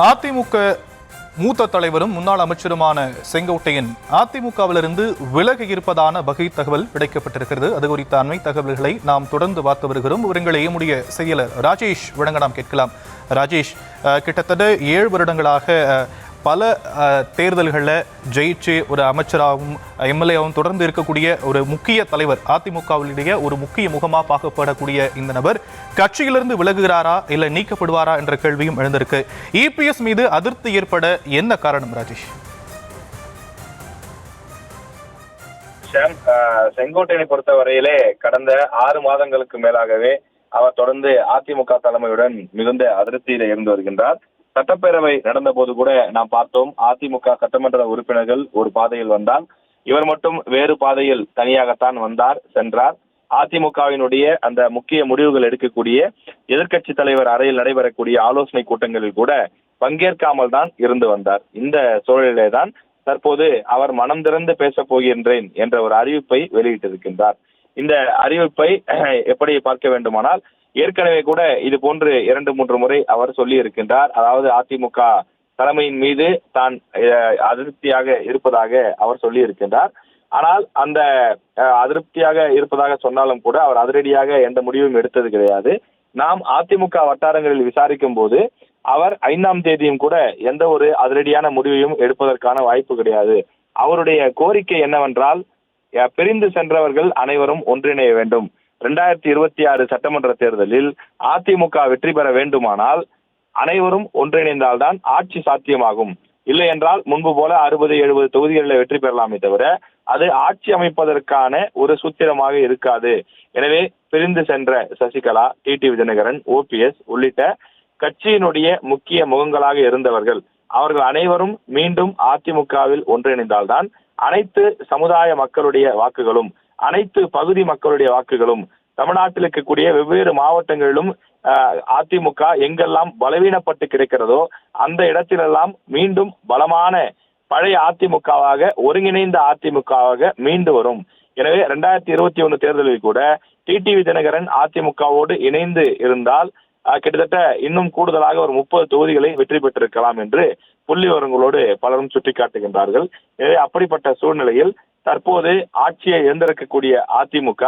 அதிமுக மூத்த தலைவரும் முன்னாள் அமைச்சருமான செங்கோட்டையன் அதிமுகவிலிருந்து விலகி இருப்பதான வகை தகவல் கிடைக்கப்பட்டிருக்கிறது. அது குறித்த அண்மை தகவல்களை நாம் தொடர்ந்து பார்த்து வருகிறோம். விவரங்களை நம்முடைய செயலர் ராஜேஷ் வழங்க நாம் கேட்கலாம். ராஜேஷ், கிட்டத்தட்ட 7 வருடங்களாக பல தேர்தல்களில் ஜெயிச்சு ஒரு அமைச்சராகவும் எம்எல்ஏவும் தொடர்ந்து இருக்கக்கூடிய ஒரு முக்கிய தலைவர், அதிமுகவிலேயே ஒரு முக்கிய முகமாக பார்க்கப்படக்கூடிய இந்த நபர் கட்சியிலிருந்து விலகுகிறாரா இல்லை நீக்கப்படுவாரா என்ற கேள்வியும் எழுந்திருக்கு. இபிஎஸ் மீது அதிருப்தி ஏற்பட என்ன காரணம் ராஜேஷ்? செங்கோட்டையனை பொறுத்தவரையிலே கடந்த 6 மாதங்களுக்கு மேலாகவே அவர் தொடர்ந்து அதிமுக தலைமையுடன் மிகுந்த அதிருப்தியில இருந்து வருகின்றார். சட்டப்பேரவை நடந்த போது கூட நாம் பார்த்தோம், அதிமுக சட்டமன்ற உறுப்பினர்கள் ஒரு பாதையில் வந்தால் இவர் மட்டும் வேறு பாதையில் தனியாகத்தான் சென்றார். அதிமுகவினுடைய அந்த முக்கிய முடிவுகள் எடுக்கக்கூடிய எதிர்க்கட்சி தலைவர் அறையில் நடைபெறக்கூடிய ஆலோசனை கூட்டங்களில் கூட பங்கேற்காமல் தான் இருந்து வந்தார். இந்த சூழலிலே தான் தற்போது அவர் மனம் திறந்து பேசப் போகின்றேன் என்ற ஒரு அறிவிப்பை வெளியிட்டிருக்கின்றார். இந்த அறிவிப்பை எப்படி பார்க்க வேண்டுமானால், ஏற்கனவே கூட இது போன்று 2-3 முறை அவர் சொல்லி இருக்கின்றார். அதாவது அதிமுக தலைமையின் மீது தான் அதிருப்தியாக இருப்பதாக அவர் சொல்லி இருக்கின்றார். ஆனால் அந்த அதிருப்தியாக இருப்பதாக சொன்னாலும் கூட அவர் அதிரடியாக எந்த முடிவும் எடுத்தது கிடையாது. நாம் அதிமுக வட்டாரங்களில் விசாரிக்கும் போது அவர் 5ஆம் தேதியும் கூட எந்த ஒரு அதிரடியான முடிவையும் எடுப்பதற்கான வாய்ப்பு கிடையாது. அவருடைய கோரிக்கை என்னவென்றால், பிரிந்து சென்றவர்கள் அனைவரும் ஒன்றிணைய வேண்டும். 2026 சட்டமன்ற தேர்தலில் அதிமுக வெற்றி பெற வேண்டுமானால் அனைவரும் ஒன்றிணைந்தால்தான் ஆட்சி சாத்தியமாகும். இல்லை என்றால் முன்பு போல 60-70 தொகுதிகளில் வெற்றி பெறலாமே தவிர அது ஆட்சி அமைப்பதற்கான ஒரு சூத்திரமாக இருக்காது. எனவே பிரிந்து சென்ற சசிகலா, டிடிவி தினகரன், ஓபிஎஸ் உள்ளிட்ட கட்சியினுடைய முக்கிய முகங்களாக இருந்தவர்கள் அவர்கள் அனைவரும் மீண்டும் அதிமுகவில் ஒன்றிணைந்தால்தான் அனைத்து சமுதாய மக்களுடைய வாக்குகளும், அனைத்து பகுதி மக்களுடைய வாக்குகளும், தமிழ்நாட்டில் இருக்கக்கூடிய வெவ்வேறு மாவட்டங்களிலும் அதிமுக எங்கெல்லாம் பலவீனப்பட்டு கிடைக்கிறதோ அந்த இடத்திலெல்லாம் மீண்டும் பலமான பழைய அதிமுகவாக, ஒருங்கிணைந்த அதிமுகவாக மீண்டு வரும். எனவே 2021 தேர்தலில் கூட டிடிவி தினகரன் அதிமுகவோடு இணைந்து இருந்தால் கிட்டத்தட்ட இன்னும் கூடுதலாக ஒரு 30 தொகுதிகளை வெற்றி பெற்றிருக்கலாம் என்று புள்ளி விவரங்களோடு பலரும் சுட்டிக்காட்டுகின்றார்கள். எனவே அப்படிப்பட்ட சூழ்நிலையில் தற்போது ஆட்சியை இழந்திருக்கக்கூடிய அதிமுக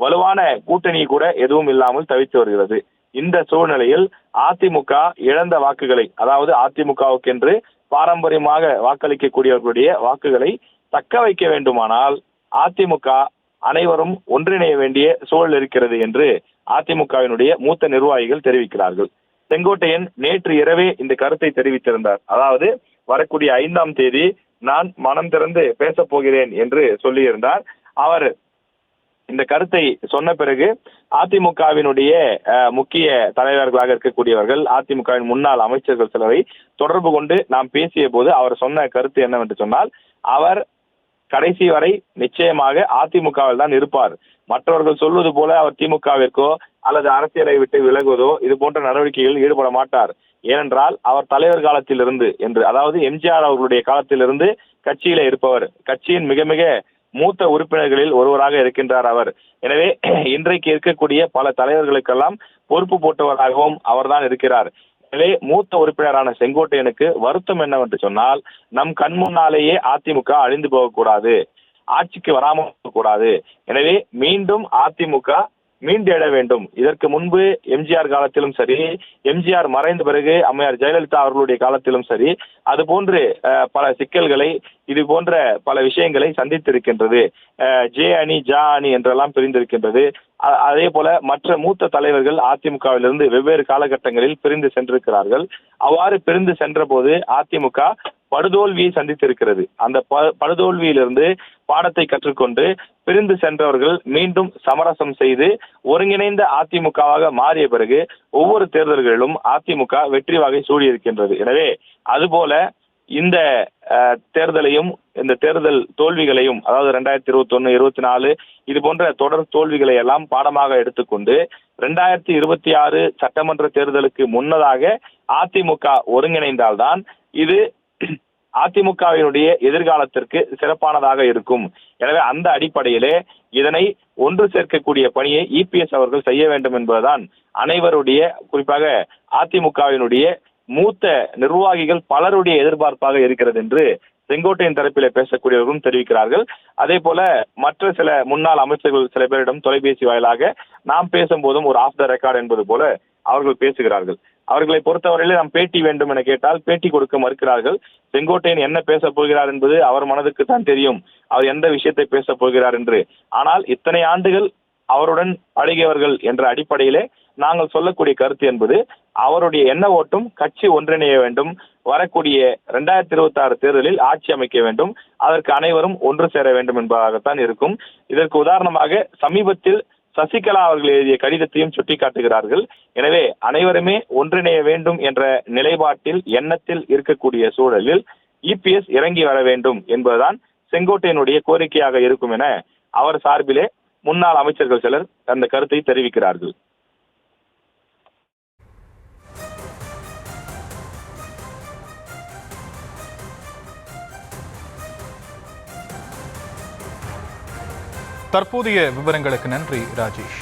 வலுவான கூட்டணி கூட எதுவும் இல்லாமல் தவித்து வருகிறது. இந்த சூழ்நிலையில் அதிமுக இழந்த வாக்குகளை, அதாவது அதிமுகவுக்கு என்று பாரம்பரியமாக வாக்களிக்கக்கூடியவர்களுடைய வாக்குகளை தக்க வைக்க வேண்டுமானால் அதிமுக அனைவரும் ஒன்றிணைய வேண்டிய சூழல் இருக்கிறது என்று அதிமுகவினுடைய மூத்த நிர்வாகிகள் தெரிவிக்கிறார்கள். செங்கோட்டையன் நேற்று இரவே இந்த கருத்தை தெரிவித்திருந்தார். அதாவது வரக்கூடிய 5ஆம் தேதி நான் மனம் திறந்து பேசப் போகிறேன் என்று சொல்லியிருந்தார். அவர் இந்த கருத்தை சொன்ன பிறகு அதிமுகவினுடைய முக்கிய தலைவர்களாக இருக்கக்கூடியவர்கள், அதிமுகவின் முன்னாள் அமைச்சர்கள் சிலரை தொடர்பு கொண்டு நாம் பேசிய போது அவர் சொன்ன கருத்து என்னவென்று சொன்னால், அவர் கடைசி வரை நிச்சயமாக அதிமுகவில் தான் இருப்பார். மற்றவர்கள் சொல்வது போல அவர் திமுகவிற்கோ அல்லது அரசியலை விட்டு விலகுவதோ இது போன்ற நடவடிக்கைகளில் ஈடுபட மாட்டார். ஏனென்றால் அவர் தலைவர் காலத்திலிருந்து என்று, அதாவது எம்ஜிஆர் அவர்களுடைய காலத்திலிருந்து கட்சியில இருப்பவர், கட்சியின் மிக மிக மூத்த உறுப்பினர்களில் ஒருவராக இருக்கின்றார் அவர். எனவே இன்றைக்கு இருக்கக்கூடிய பல தலைவர்களுக்கெல்லாம் பொறுப்பு போட்டவராகவும் அவர்தான் இருக்கிறார். எனவே மூத்த உறுப்பினரான செங்கோட்டையனுக்கு வருத்தம் என்னவென்று சொன்னால், நம் கண் முன்னாலேயே அதிமுக அழிந்து போகக்கூடாது, ஆட்சிக்கு வராமல் போகக்கூடாது. எனவே மீண்டும் அதிமுக மீண்டெழ வேண்டும். இதற்கு முன்பு எம்ஜிஆர் காலத்திலும் சரி, எம்ஜிஆர் மறைந்த பிறகு அம்மையார் ஜெயலலிதா அவர்களுடைய காலத்திலும் சரி, அது போன்று பல சிக்கல்களை, இது போன்ற பல விஷயங்களை சந்தித்திருக்கின்றது. ஜே அணி, ஜா அணி என்றெல்லாம் பிரிந்திருக்கின்றது. அதே போல மற்ற மூத்த தலைவர்கள் அதிமுகவிலிருந்து வெவ்வேறு காலகட்டங்களில் பிரிந்து சென்றிருக்கிறார்கள். அவ்வாறு பிரிந்து சென்ற போது அதிமுக படுதோல்வியை சந்தித்திருக்கிறது. அந்த படுதோல்வியிலிருந்து பாடத்தை கற்றுக்கொண்டு பிரிந்து சென்றவர்கள் மீண்டும் சமரசம் செய்து ஒருங்கிணைந்த அதிமுகவாக மாறிய பிறகு ஒவ்வொரு தேர்தல்களிலும் அதிமுக வெற்றி வாகை சூடியிருக்கின்றது. எனவே அதுபோல இந்த தேர்தலையும், இந்த தேர்தல் தோல்விகளையும், அதாவது 2021, 24 இது போன்ற தொடர் தோல்விகளை எல்லாம் பாடமாக எடுத்துக்கொண்டு 2026 சட்டமன்ற தேர்தலுக்கு முன்னதாக அதிமுக ஒருங்கிணைந்தால்தான் இது அதிமுகவினுடைய எதிர்காலத்திற்கு சிறப்பானதாக இருக்கும். எனவே அந்த அடிப்படையிலே இதனை ஒன்று சேர்க்கக்கூடிய பணியை இபிஎஸ் அவர்கள் செய்ய வேண்டும் என்பதுதான் அனைவருடைய, குறிப்பாக அதிமுகவினுடைய மூத்த நிர்வாகிகள் பலருடைய எதிர்பார்ப்பாக இருக்கிறது என்று செங்கோட்டையின் தரப்பிலே பேசக்கூடியவர்களும் தெரிவிக்கிறார்கள். அதே போல மற்ற சில முன்னாள் அமைச்சர்கள் சில பேரிடம் தொலைபேசி வாயிலாக நாம் பேசும்போதும் ஒரு ஆஃப் த ரெக்கார்ட் என்பது போல அவர்கள் பேசுகிறார்கள். அவர்களை பொறுத்தவரையிலே நாம் பேட்டி வேண்டும் என கேட்டால் பேட்டி கொடுக்க மறுக்கிறார்கள். செங்கோட்டையன் என்ன பேசப் போகிறார் என்பது அவர் மனதுக்கு தான் தெரியும், அவர் எந்த விஷயத்தை பேசப் போகிறார் என்று. ஆனால் இத்தனை ஆண்டுகள் அவருடன் பழகியவர்கள் என்ற அடிப்படையிலே நாங்கள் சொல்லக்கூடிய கருத்து என்பது அவருடைய எண்ண ஓட்டும் கட்சி ஒன்றிணைய வேண்டும், வரக்கூடிய 2026 தேர்தலில் ஆட்சி அமைக்க வேண்டும், அதற்கு அனைவரும் ஒன்று சேர வேண்டும் என்பதாகத்தான் இருக்கும். இதற்கு உதாரணமாக சமீபத்தில் சசிகலா அவர்கள் எழுதிய கடிதத்தையும் சுட்டிக்காட்டுகிறார்கள். எனவே அனைவருமே ஒன்றிணைய வேண்டும் என்ற நிலைப்பாட்டில் எண்ணத்தில் இருக்கக்கூடிய சூழலில் இபிஎஸ் இறங்கி வர வேண்டும் என்பதுதான் செங்கோட்டையனுடைய கோரிக்கையாக இருக்கும் என அவர் சார்பிலே முன்னாள் அமைச்சர்கள் சிலர் அந்த கருத்தை தெரிவிக்கிறார்கள். தற்போதைய விவரங்களுக்கு நன்றி ராஜேஷ்.